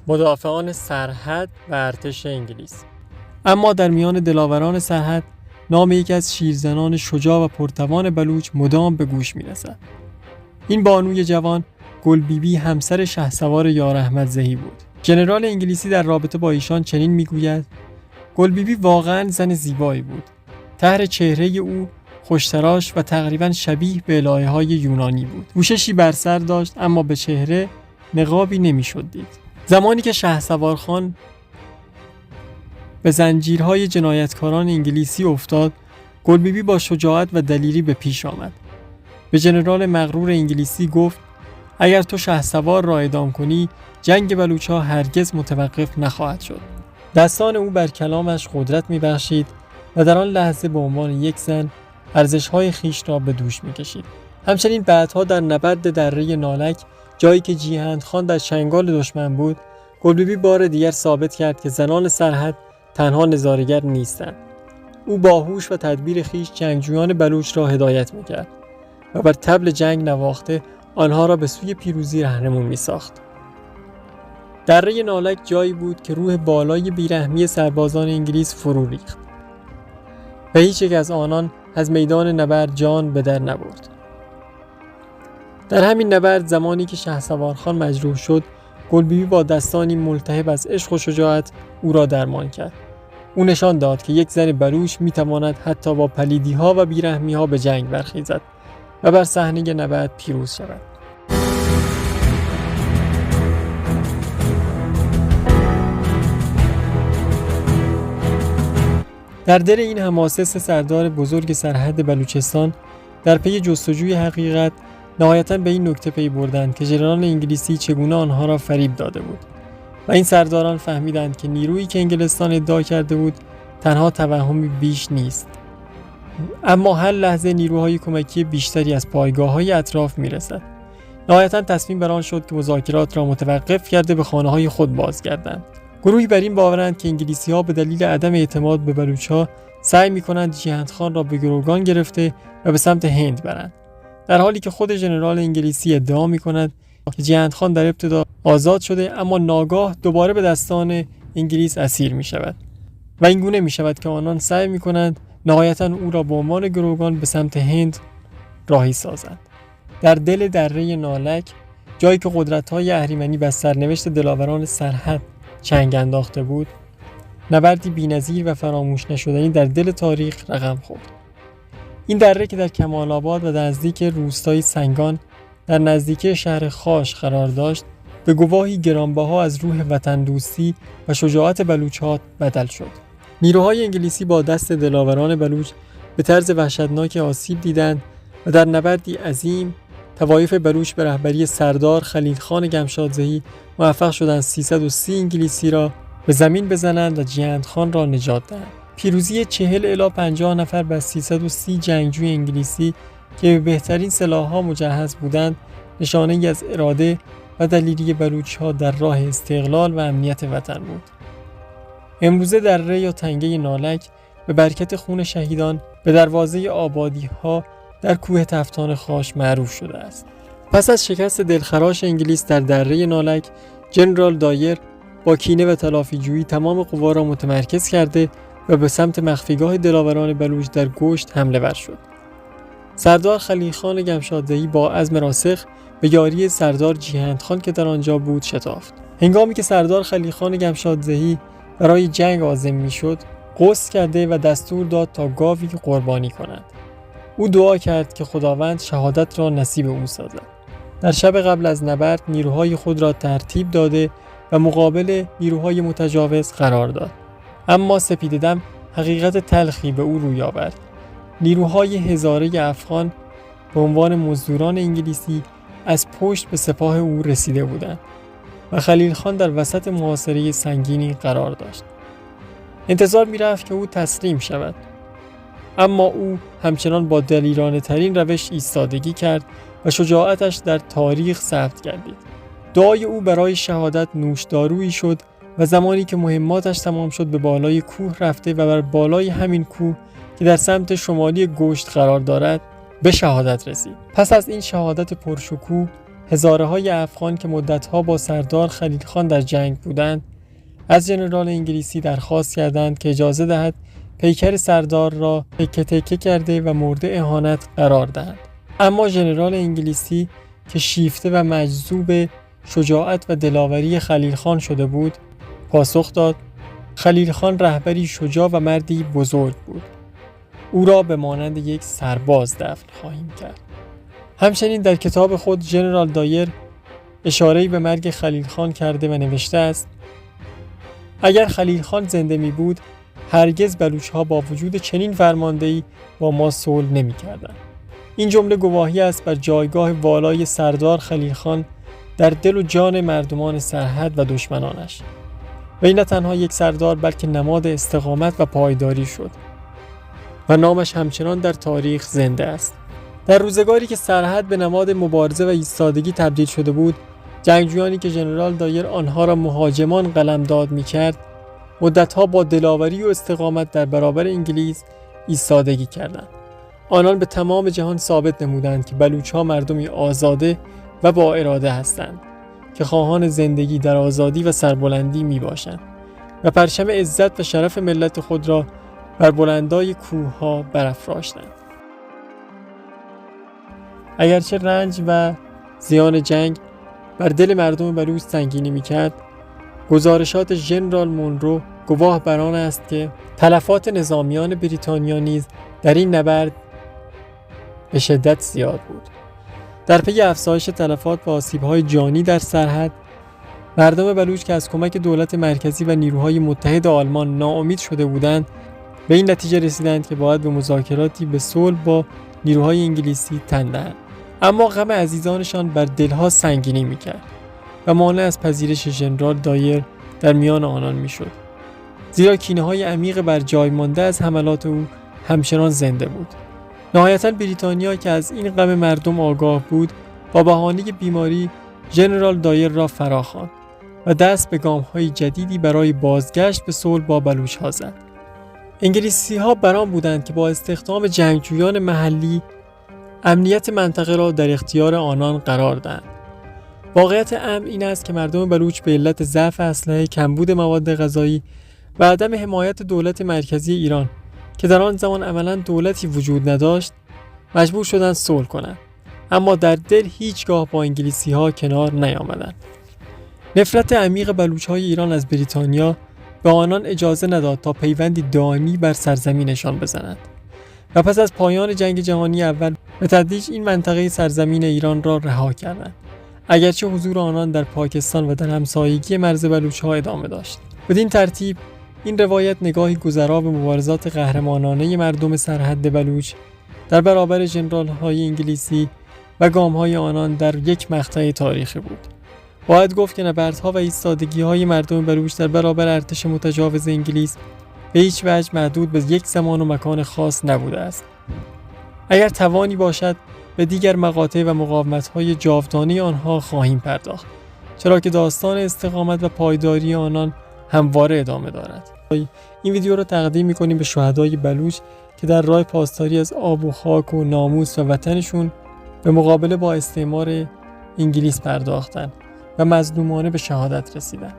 مدافعان سرحد و ارتش انگلیس. اما در میان دلاوران سرحد نام یکی از شیرزنان شجاع و پرتوان بلوچ مدام به گوش می‌رسد. این بانوی جوان گل بیبی همسر شهسوار یار احمد زهی بود. ژنرال انگلیسی در رابطه با ایشان چنین میگوید: گل بیبی واقعاً زن زیبایی بود. طرح چهره او خوشتراش و تقریباً شبیه به الهه‌های یونانی بود. پوششی بر سر داشت اما به چهره نقابی نمی‌شد دید. زمانی که شهسوار خان به زنجیرهای جنایتکاران انگلیسی افتاد، گل بیبی با شجاعت و دلیری به پیش آمد. به ژنرال مغرور انگلیسی گفت: اگر تو شهسوار را اعدام کنی، جنگ بلوچ‌ها هرگز متوقف نخواهد شد. دستان او بر کلامش قدرت می‌بخشید و در آن لحظه به عنوان یک زن ارزش‌های خویش را به دوش می‌کشید. همچنین بعدها در نبرد دره نالک، جایی که جیهند خان در چنگال دشمن بود، گل بیبی بار دیگر ثابت کرد که زنان سرحد تنها نظاره‌گر نیستند. او با هوش و تدبیر خویش جنگجویان بلوچ را هدایت می‌کرد و بر طبل جنگ نواخته آنها را به سوی پیروزی رهنمون می‌ساخت. دره نالک جایی بود که روح بالای بیرحمی سربازان انگلیس فرو ریخت و هیچ یک از آنان از میدان نبرد جان به در نبرد. در همین نبرد زمانی که شهسوار خان مجروح شد، گل بیبی با دستانی ملتهب از عشق و شجاعت او را درمان کرد. او نشان داد که یک زن بلوچ میتواند حتی با پلیدی‌ها و بیرحمی‌ها به جنگ برخیزد و بر صحنه نبرد پیروز شود. در دل این حماسه سه سردار بزرگ سرحد بلوچستان در پی جستجوی حقیقت نهایتاً به این نکته پی بردند که ژنرال انگلیسی چگونه آنها را فریب داده بود و این سرداران فهمیدند که نیرویی که انگلستان ادعا کرده بود تنها توهمی بیش نیست، اما هر لحظه نیروهای کمکی بیشتری از پایگاه‌های اطراف می‌رسد. نهایتاً تصمیم بر آن شد که مذاکرات را متوقف کرده به خانه‌های خود بازگردند. گروهی بر این باورند که انگلیسی‌ها به دلیل عدم اعتماد به بلوچ‌ها سعی می‌کنند جیهند خان را به گروگان گرفته و به سمت هند برند، در حالی که خود ژنرال انگلیسی ادعا می‌کند که جیهند خان در ابتدا آزاد شده اما ناگاه دوباره به دستان انگلیس اسیر می‌شود و این گونه می‌شود که آنان سعی می‌کنند نهایتاً او را به عنوان گروگان به سمت هند راهی سازند. در دل دره نالک، جایی که قدرت‌های اهریمنی بر سرنوشت دلاوران سرحد چنگ انداخته بود، نبردی بی‌نظیر و فراموش نشدنی در دل تاریخ رقم خورد. این دره که در کمال آباد و در نزدیک روستای سنگان در نزدیکی شهر خاش قرار داشت، به گواهی گرانبها از روح وطن دوستی و شجاعت بلوچ‌ها بدل شد. نیروهای انگلیسی با دست دلاوران بلوچ به طرز وحشتناک آسیب دیدند و در نبردی عظیم طوایف بلوچ به رهبری سردار خلیل خان گمشادزهی موفق شدند 330 انگلیسی را به زمین بزنند و جیهند خان را نجات دهند. پیروزی 40 الی 50 نفر بر 330 جنگجوی انگلیسی که به بهترین سلاح‌ها مجهز بودند، نشانه‌ای از اراده و دلیری بلوچ‌ها در راه استقلال و امنیت وطن بود. امروزه دره یا تنگه نالک به برکت خون شهیدان به دروازه آبادی‌ها در کوه تفتان خاش معروف شده است. پس از شکست دلخراش انگلیس در دره نالک، ژنرال دایر با کینه و تلافی‌جویی تمام قوا را متمرکز کرده و به سمت مخفیگاه دلاوران بلوچ در گشت حمله ور شد. سردار خلیل خان گمشادزهی با عزم راسخ به یاری سردار جیهند خان که در آنجا بود شتافت. هنگامی که سردار خلیل خان گمشادزهی برای جنگ عازم میشد، غسل کرده و دستور داد تا گاوی قربانی کند. او دعا کرد که خداوند شهادت را نصیب او سازد. در شب قبل از نبرد نیروهای خود را ترتیب داده و مقابل نیروهای متجاوز قرار داد. اما سپیده‌دم حقیقت تلخی به او روی آورد. نیروهای هزاره افغان به عنوان مزدوران انگلیسی از پشت به سپاه او رسیده بودند و خلیل خان در وسط محاصره سنگینی قرار داشت. انتظار می‌رفت که او تسلیم شود، اما او همچنان با دلیرانه ترین روش ایستادگی کرد و شجاعتش در تاریخ ثبت گردید. دعای او برای شهادت نوشدارویی شد و زمانی که مهماتش تمام شد به بالای کوه رفته و بر بالای همین کوه که در سمت شمالی گشت قرار دارد به شهادت رسید. پس از این شهادت پرشکوه هزاره‌های افغان که مدت‌ها با سردار خلیل خان در جنگ بودند از ژنرال انگلیسی درخواست کردند که اجازه دهد پیکر سردار را تکه تکه کرده و مورد اهانت قرار دهند. اما ژنرال انگلیسی که شیفته و مجذوب شجاعت و دلاوری خلیل خان شده بود پاسخ داد: خلیل خان رهبری شجاع و مردی بزرگ بود. او را به مانند یک سرباز دفن خواهیم کرد. همچنین در کتاب خود ژنرال دایر اشاره‌ای به مرگ خلیل خان کرده و نوشته است: اگر خلیل خان زنده می بود هرگز بلوچ‌ها با وجود چنین فرماندهی با ما صلح نمی‌کردند. این جمله گواهی است بر جایگاه والای سردار خلیل خان در دل و جان مردمان سرحد و دشمنانش. و این نه تنها یک سردار بلکه نماد استقامت و پایداری شد و نامش همچنان در تاریخ زنده است. در روزگاری که سرحد به نماد مبارزه و ایستادگی تبدیل شده بود، جنگجویانی که ژنرال دایر آنها را مهاجمان قلمداد می‌کرد، مدت‌ها با دلاوری و استقامت در برابر انگلیس ایستادگی کردند. آنان به تمام جهان ثابت نمودند که بلوچ‌ها مردمی آزاده و با اراده هستند که خواهان زندگی در آزادی و سربلندی میباشند و پرچم عزت و شرف ملت خود را بر بلندای کوه‌ها برافراشتند. اگرچه رنج و زیان جنگ بر دل مردم بلوچ سنگینی میکرد، گزارشات ژنرال مونرو گواه بر آن است که تلفات نظامیان بریتانیا نیز در این نبرد به شدت زیاد بود. در پی افزایش تلفات و آسیب‌های جانی در سرحد، مردم بلوچ که از کمک دولت مرکزی و نیروهای متحد آلمان ناامید شده بودند، به این نتیجه رسیدند که باید به مذاکراتی به صلح با نیروهای انگلیسی تن دهند. اما غم عزیزانشان بر دلها سنگینی می‌کرد و مانع از پذیرش ژنرال دایر در میان آنان می‌شد، زیرا کینه‌های عمیق بر جای مانده از حملات او همچنان زنده بود. نهایتاً بریتانیا که از این غم مردم آگاه بود، با بهانه بیماری ژنرال دایر را فراخواند و دست به گام‌های جدیدی برای بازگشت به صلح با بلوچ‌ها زد. انگلیسی‌ها بر آن بودند که با استخدام جنگجویان محلی امنیت منطقه را در اختیار آنان قرار دهند. واقعیت امر این است که مردم بلوچ به علت ضعف اسلحه، کمبود مواد غذایی و عدم حمایت دولت مرکزی ایران که در آن زمان عملاً دولتی وجود نداشت، مجبور شدند صلح کنند، اما در دل هیچگاه با انگلیسی‌ها کنار نیامدند. نفرت عمیق بلوچ‌های ایران از بریتانیا به آنان اجازه نداد تا پیوندی دائمی بر سرزمینشان بزنند و پس از پایان جنگ جهانی اول به تدریج این منطقه سرزمین ایران را رها کردند، اگرچه حضور آنان در پاکستان و در همسایگی مرز بلوچ‌ها ادامه داشت. بدین ترتیب این روایت نگاهی گذرا به مبارزات قهرمانانه مردم سرحد بلوچ در برابر ژنرال‌های انگلیسی و گام‌های آنان در یک مقطع تاریخی بود. باید گفت که نبردها و ایستادگی‌های مردم بلوچ در برابر ارتش متجاوز انگلیس به هیچ وجه محدود به یک زمان و مکان خاص نبوده است. اگر توانی باشد به دیگر مقاطع و مقاومت‌های جاودانه آنها خواهیم پرداخت، چرا که داستان استقامت و پایداری آنان همواره ادامه دارد. این ویدیو را تقدیم می‌کنیم به شهدای بلوچ که در راه پاسداری از آب و خاک و ناموس و وطنشون به مقابله با استعمار انگلیس پرداختند و مظلومانه به شهادت رسیدند.